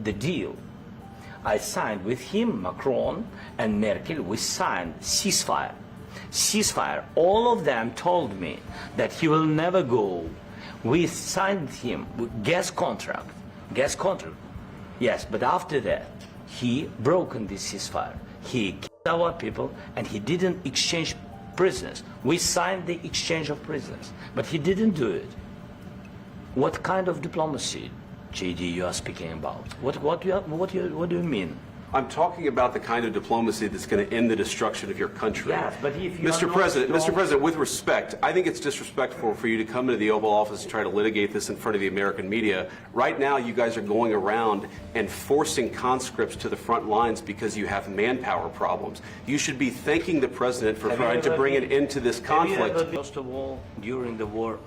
the deal. I signed with him, Macron and Merkel, we signed ceasefire. Ceasefire. All of them told me that he will never go. We signed him with gas contract. Gas contract. Yes, but after that, he broken this ceasefire. He killed our people and he didn't exchange prisoners. We signed the exchange of prisoners, but he didn't do it. What kind of diplomacy, JD, you are speaking about? What do you mean? I'm talking about the kind of diplomacy that's going to end the destruction of your country. Yes, but if you Mr. President, with respect, I think it's disrespectful for you to come into the Oval Office and try to litigate this in front of the American media. Right now, you guys are going around and forcing conscripts to the front lines because you have manpower problems. You should be thanking the President for trying to bring an end to this conflict. First of all, during the war,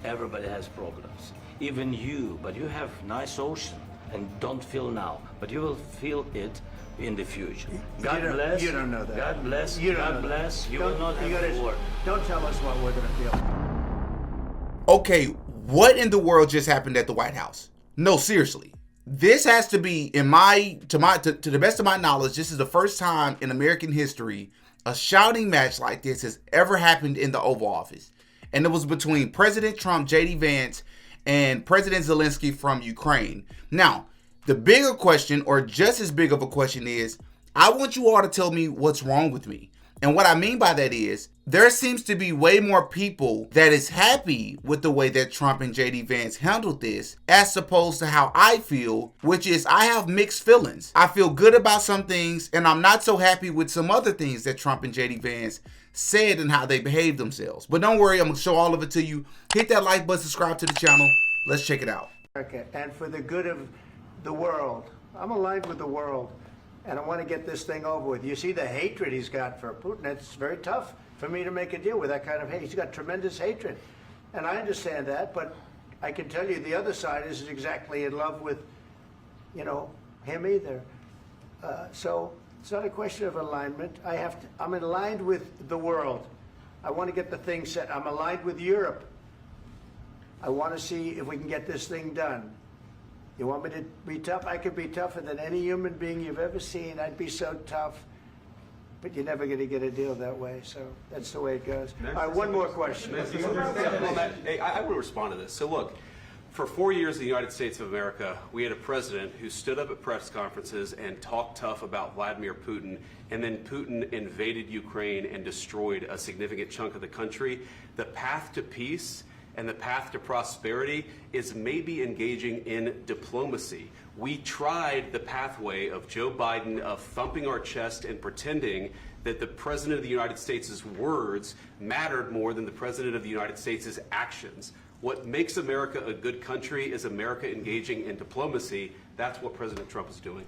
everybody has problems. Even you, but you have nice ocean and don't feel now, but you will feel it in the future. God bless. You don't know that. God bless. You God bless. You will not have the war. Don't tell us what we're going to feel. Okay, what in the world just happened at the White House? No, seriously. This has to be, to the best of my knowledge, this is the first time in American history a shouting match like this has ever happened in the Oval Office. And it was between President Trump, J.D. Vance, and President Zelenskyy from Ukraine. Now, the bigger question, or just as big of a question, is I want you all to tell me what's wrong with me. And what I mean by that is there seems to be way more people that is happy with the way that Trump and J.D. Vance handled this as opposed to how I feel, which is I have mixed feelings. I feel good about some things and I'm not so happy with some other things that Trump and J.D. Vance said and how they behaved themselves. But don't worry, I'm going to show all of it to you. Hit that like button, subscribe to the channel. Let's check it out. Okay, and for the good of the world. I'm aligned with the world, and I want to get this thing over with. You see the hatred he's got for Putin. It's very tough for me to make a deal with that kind of hate. He's got tremendous hatred, and I understand that, but I can tell you the other side isn't exactly in love with, him either. So it's not a question of alignment. I'm aligned with the world. I want to get the thing set. I'm aligned with Europe. I want to see if we can get this thing done. You want me to be tough? I could be tougher than any human being you've ever seen. I'd be so tough. But you're never going to get a deal that way. So that's the way it goes. All right, one more question. Hey, I want to respond to this. So look, for 4 years in the United States of America, we had a president who stood up at press conferences and talked tough about Vladimir Putin, and then Putin invaded Ukraine and destroyed a significant chunk of the country. The path to peace and the path to prosperity is maybe engaging in diplomacy. We tried the pathway of Joe Biden, of thumping our chest and pretending that the President of the United States' words mattered more than the President of the United States' actions. What makes America a good country is America engaging in diplomacy. That's what President Trump is doing.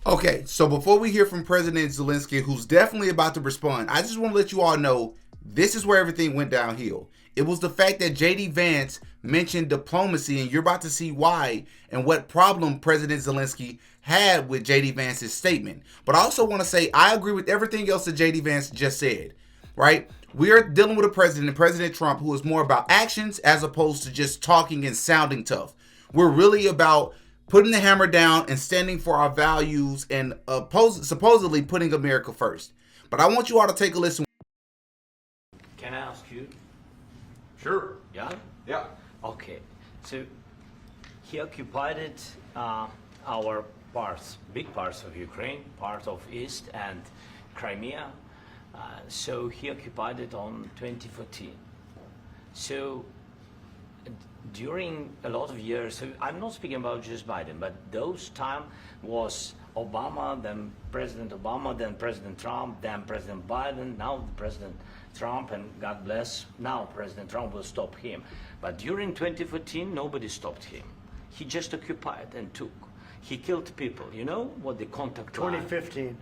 Okay, so before we hear from President Zelenskyy, who's definitely about to respond, I just want to let you all know this is where everything went downhill. It was the fact that J.D. Vance mentioned diplomacy, and you're about to see why and what problem President Zelenskyy had with J.D. Vance's statement. But I also want to say I agree with everything else that J.D. Vance just said, right? We are dealing with a president, President Trump, who is more about actions as opposed to just talking and sounding tough. We're really about putting the hammer down and standing for our values and supposedly putting America first. But I want you all to take a listen. Can I ask you? Sure. Yeah? Yeah. Okay. So he occupied our parts, big parts of Ukraine, part of East and Crimea. So he occupied it on 2014. So during a lot of years, so I'm not speaking about just Biden, but those time was Obama, then President Obama, then President Trump, then President Biden, now President Trump, and God bless, now President Trump will stop him. But during 2014, nobody stopped him. He just occupied and took. He killed people. You know what the contact line? 2015.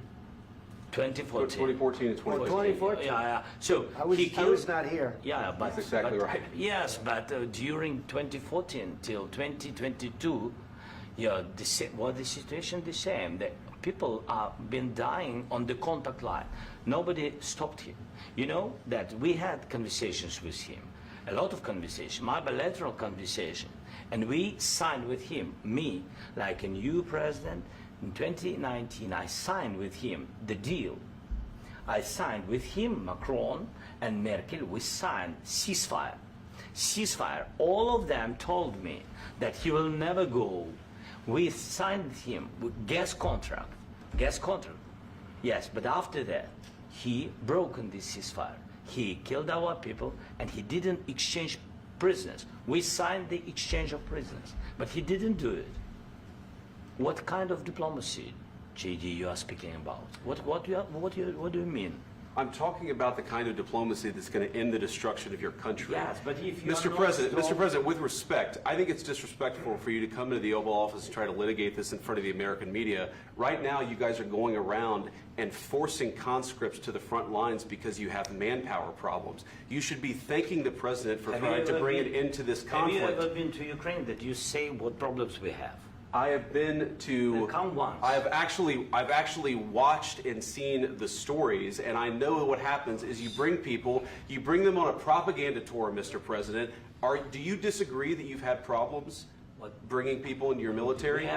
2014 and 2015. 2014. Yeah. So I was not here. Yeah, but that's exactly right. Yes, but during 2014 till 2022, yeah, the situation the same. The people have been dying on the contact line. Nobody stopped him. You know that we had conversations with him, a lot of conversation, my bilateral conversation, And we signed with him, me, like a new president. In 2019, I signed with him the deal. I signed with him, Macron and Merkel, we signed ceasefire. Ceasefire. All of them told me that he will never go. We signed with him with gas contract. Gas contract. Yes, but after that, he broken this ceasefire. He killed our people and he didn't exchange prisoners. We signed the exchange of prisoners, but he didn't do it. What kind of diplomacy, JD, you are speaking about? What do you mean? I'm talking about the kind of diplomacy that's going to end the destruction of your country. Yes, but if you Mr. President, with respect, I think it's disrespectful for you to come into the Oval Office and try to litigate this in front of the American media. Right now, you guys are going around and forcing conscripts to the front lines because you have manpower problems. You should be thanking the President for trying to bring an end to this conflict. Have you ever been to Ukraine that you say what problems we have? I have been to. Come once. I've actually watched and seen the stories, and I know what happens is you bring them on a propaganda tour, Mr. President. Do you disagree that you've had problems bringing people into your military?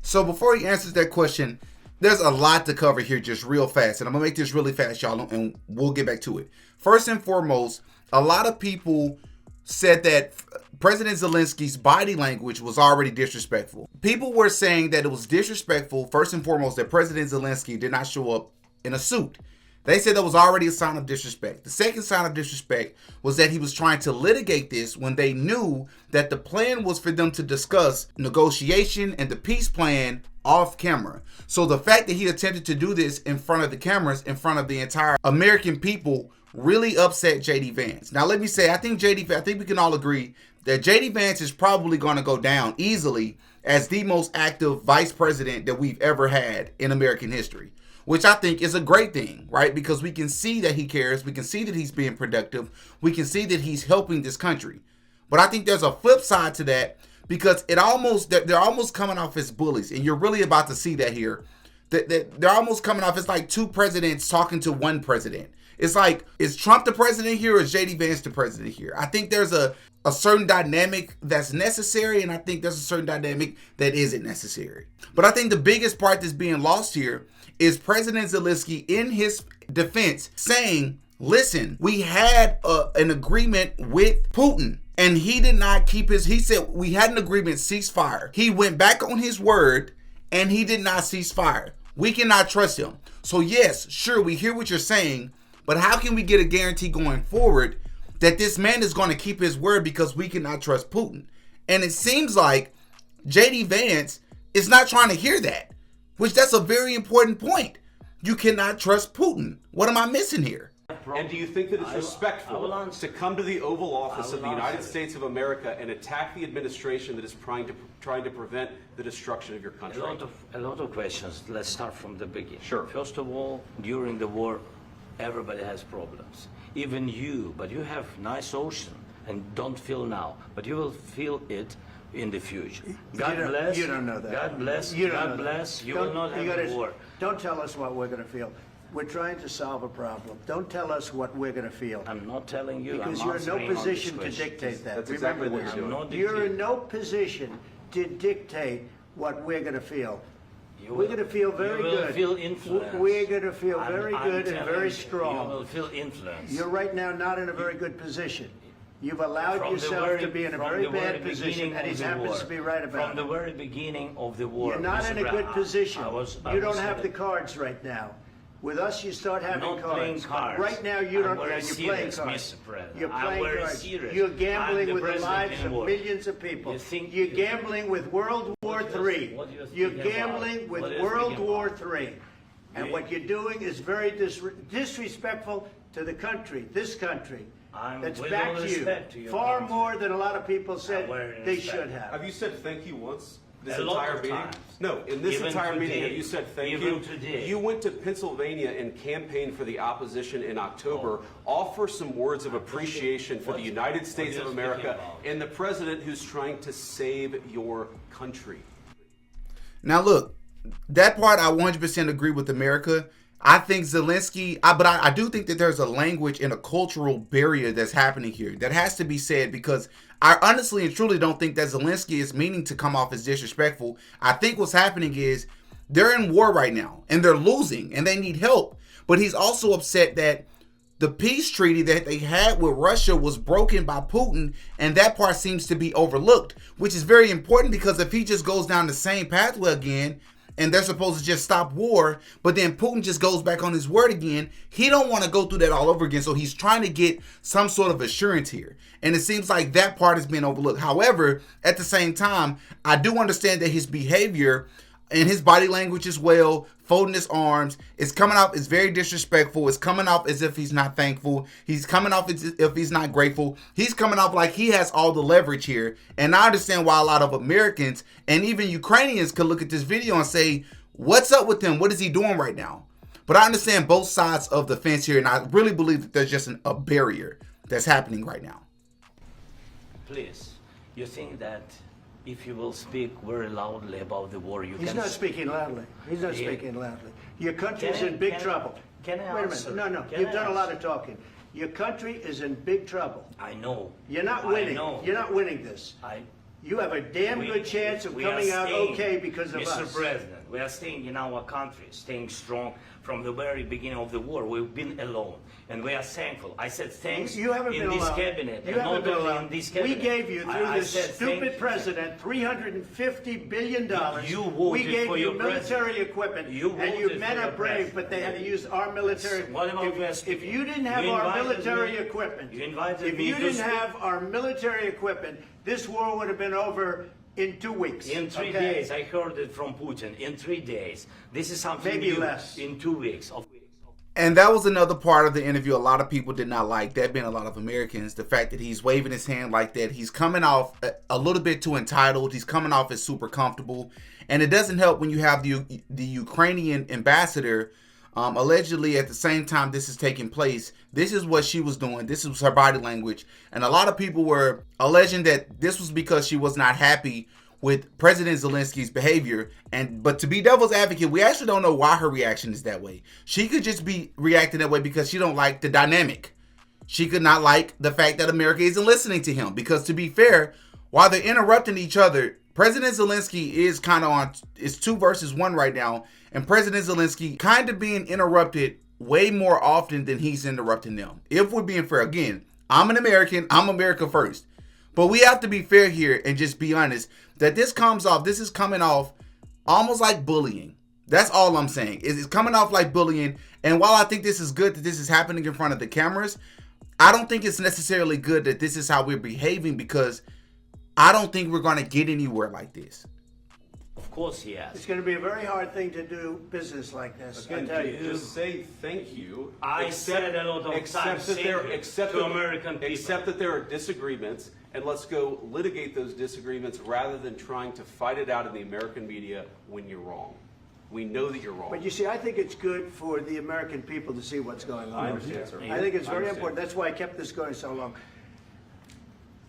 So before he answers that question, there's a lot to cover here just real fast, and I'm gonna make this really fast, y'all, and we'll get back to it. First and foremost, a lot of people said that President Zelensky's body language was already disrespectful. People were saying that it was disrespectful, first and foremost, that President Zelensky did not show up in a suit. They said that was already a sign of disrespect. The second sign of disrespect was that he was trying to litigate this when they knew that the plan was for them to discuss negotiation and the peace plan off camera. So the fact that he attempted to do this in front of the cameras, in front of the entire American people, really upset JD Vance. Now let me say, I think we can all agree that JD Vance is probably going to go down easily as the most active vice president that we've ever had in American history, which I think is a great thing, right? Because we can see that he cares. We can see that he's being productive. We can see that he's helping this country. But I think there's a flip side to that because they're almost coming off as bullies. And you're really about to see that here. They're almost coming off as like two presidents talking to one president. It's like, is Trump the president here or is JD Vance the president here? I think there's a certain dynamic that's necessary, and I think there's a certain dynamic that isn't necessary. But I think the biggest part that's being lost here is President Zelensky, in his defense, saying, listen, we had an agreement with Putin, and he did not keep he said we had an agreement, ceasefire. He went back on his word, and he did not cease fire. We cannot trust him. So yes, sure, we hear what you're saying, but how can we get a guarantee going forward that this man is going to keep his word because we cannot trust Putin? And it seems like JD Vance is not trying to hear that, which that's a very important point. You cannot trust Putin. What am I missing here? And do you think that it's respectful to come to the Oval Office of the United States of America and attack the administration that is trying to prevent the destruction of your country? A lot of questions. Let's start from the beginning. Sure. First of all, during the war, everybody has problems. Even you, but you have nice ocean and don't feel now, but you will feel it in the future. God bless. You don't know that. God bless. You don't God know bless. that. You will not have a war. Don't tell us what we're going to feel. We're trying to solve a problem. Don't tell us what we're going to feel. I'm not telling you. Because I'm you're in no answering on this position to question. dictate that. That's Remember exactly what this. you're doing. I'm not You're in dictating. no position to dictate what we're going to feel. You We're will- going to feel very you will good. feel influence. We're going to feel I'm- very I'm good and telling very you, strong. You will feel influence. You're right now not in a very good position. You've allowed From the yourself very- to be in a from very the very bad position, beginning and he of the happens war. to be right about From it. the very beginning of the war. You're not Mr. in a good Brown, position. I You don't was have the saying- cards right now. With us, you start having not cards. playing cards. Right now, you don't. I'm very You're playing serious, cards. Mr. President. You're I'm playing very cards. serious. You're I'm gambling the with the president lives in of war. millions of people. You think- You're gambling with World War What do you- III. what do you You're think about? gambling with What do you World think War about? III. And what you're doing is very disrespectful to the country, this country, I'm that's with back all to you. respect to your Far country. more than a lot of people said very they respect. should have. Have you said thank you once? This A lot entire of meeting? times. No, in this Even entire meeting, today. have you said thank Even you? today. You went to Pennsylvania and campaigned for the opposition in October. Offer some words of appreciation for the United States what of are you speaking America about? and the president who's trying to save your country. Now look, that part I 100% agree with America. I think Zelensky, but I do think that there's a language and a cultural barrier that's happening here that has to be said, because I honestly and truly don't think that Zelenskyy is meaning to come off as disrespectful. I think what's happening is they're in war right now and they're losing and they need help. But he's also upset that the peace treaty that they had with Russia was broken by Putin, and that part seems to be overlooked, which is very important because if he just goes down the same pathway again and they're supposed to just stop war, but then Putin just goes back on his word again, he don't want to go through that all over again. So he's trying to get some sort of assurance here. And it seems like that part has been overlooked. However, at the same time, I do understand that his behavior and his body language as well, folding his arms, is coming off as very disrespectful. It's coming off as if he's not thankful. He's coming off as if he's not grateful. He's coming off like he has all the leverage here. And I understand why a lot of Americans and even Ukrainians could look at this video and say, what's up with him? What is he doing right now? But I understand both sides of the fence here, and I really believe that there's just a barrier that's happening right now. Please, you think that if you will speak very loudly about the war, He's not speaking loudly. He's not speaking loudly. Your country is in big trouble. Can I Wait a answer? minute. No. You've done a lot of talking. Your country is in big trouble. I know. You're not winning. You're not winning this. You have a damn good chance of coming out okay because of us. Mr. President, we are staying in our country, staying strong from the very beginning of the war. We've been alone, and we are thankful. I said thanks You haven't in been this alone. cabinet, You and haven't not been only alone. in this cabinet. We gave you, through I this said stupid president, $350 billion. You voted we gave for you your military president. equipment, You and you voted men for are your brave, president. but they had to use our military. What about if you didn't have our military equipment, You invited if me you to didn't speak. have our military equipment, this war would have been over in 2 weeks. In 3 days, I heard it from Putin. In 3 days, this is something Maybe new. less. In 2 weeks. And that was another part of the interview a lot of people did not like. That being a lot of Americans, the fact that he's waving his hand like that. He's coming off a little bit too entitled. He's coming off as super comfortable. And it doesn't help when you have the Ukrainian ambassador allegedly at the same time this is taking place. This is what she was doing. This was her body language. And a lot of people were alleging that this was because she was not happy with President Zelenskyy's behavior. But to be devil's advocate, we actually don't know why her reaction is that way. She could just be reacting that way because she don't like the dynamic. She could not like the fact that America isn't listening to him. Because to be fair, while they're interrupting each other, President Zelenskyy is kind of on, it's 2 versus 1 right now. And President Zelenskyy kind of being interrupted way more often than he's interrupting them. If we're being fair, again, I'm an American, I'm America first. But we have to be fair here and just be honest that this is coming off almost like bullying. That's all I'm saying. It's coming off like bullying. And while I think this is good that this is happening in front of the cameras, I don't think it's necessarily good that this is how we're behaving, because I don't think we're going to get anywhere like this. Of course he has. It's going to be a very hard thing to do business like this. Again, I tell you. just say thank you. I said a lot of times to American people. Accept that there are disagreements, and let's go litigate those disagreements rather than trying to fight it out in the American media when you're wrong. We know that you're wrong. But you see, I think it's good for the American people to see what's going on. I understand, sir. I think it's I very understand. important. That's why I kept this going so long.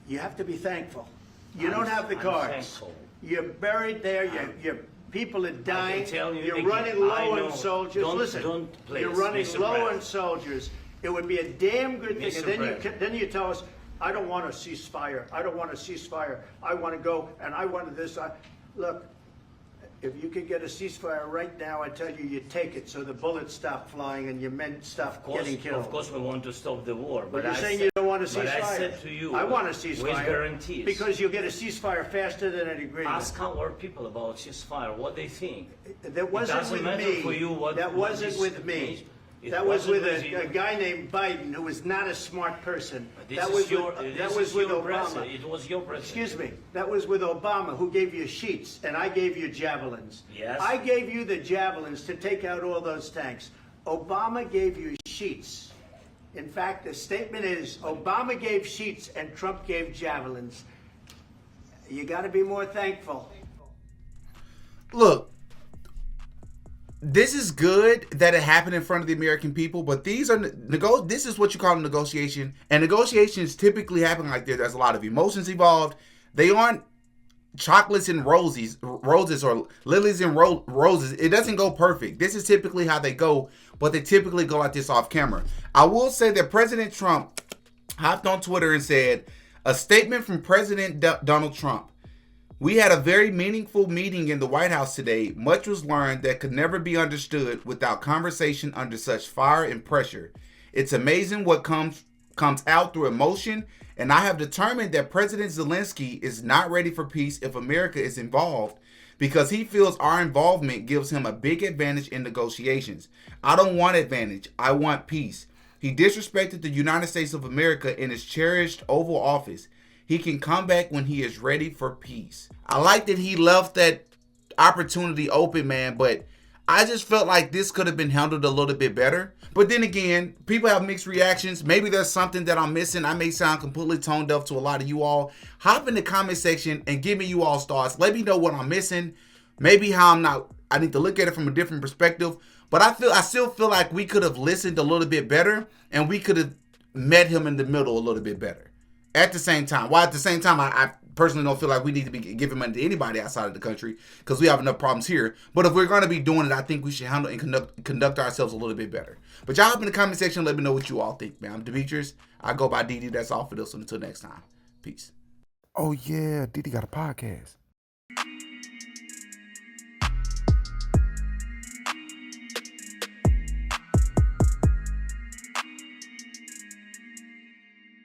You have to be thankful. You don't have the I'm cards. thankful. You're buried there. Your people are dying. tell you You're again, running I low know. on soldiers. Listen, Please, you're running Mr. low on President. soldiers. It would be a damn good thing. Mr. And then President. then you tell us, I don't want a ceasefire. I don't want a ceasefire. I want to go and I want this. Look, if you could get a ceasefire right now, I tell you take it so the bullets stop flying and your men stop getting killed. Of course we want to stop the war. But you're I saying said- you don't want a ceasefire. But I said to you, I want a with ceasefire. guarantees. Because you'll get a ceasefire faster than an agreement. Ask our people about ceasefire, what they think. That wasn't doesn't with matter me. for you what- That what wasn't this with me. means. It That was wasn't with with you. a guy named Biden who was not a smart person. This That is was your, with, this that is was with your Obama. president. It was your president. Excuse me. That was with Obama, who gave you sheets, and I gave you javelins. Yes. I gave you the javelins to take out all those tanks. Obama gave you sheets. In fact, the statement is Obama gave sheets and Trump gave javelins. You got to be more thankful. Look, this is good that it happened in front of the American people, but these are this is what you call a negotiation, and negotiations typically happen like this. There's a lot of emotions involved. They aren't chocolates and roses or lilies and roses. It doesn't go perfect. This is typically how they go, but they typically go like this off camera. I will say that President Trump hopped on Twitter and said, A statement from President Donald Trump. We had a very meaningful meeting in the White House today. Much was learned that could never be understood without conversation under such fire and pressure. It's amazing what comes out through emotion, and I have determined that President Zelenskyy is not ready for peace if America is involved, because he feels our involvement gives him a big advantage in negotiations. I don't want advantage. I want peace. He disrespected the United States of America in his cherished Oval Office. He can come back when he is ready for peace. I like that he left that opportunity open, man, but I just felt like this could have been handled a little bit better. But then again, people have mixed reactions. Maybe there's something that I'm missing. I may sound completely tone deaf to a lot of you all. Hop in the comment section and give me you all's thoughts. Let me know what I'm missing. Maybe how I need to look at it from a different perspective. But I still feel like we could have listened a little bit better, and we could have met him in the middle a little bit better. At the same time. While at the same time, I personally don't feel like we need to be giving money to anybody outside of the country, because we have enough problems here. But if we're going to be doing it, I think we should handle and conduct ourselves a little bit better. But y'all hop in the comment section, let me know what you all think, man. I'm Demetrius. I go by DD. That's all for this one. Until next time. Peace. Oh, yeah. DD got a podcast.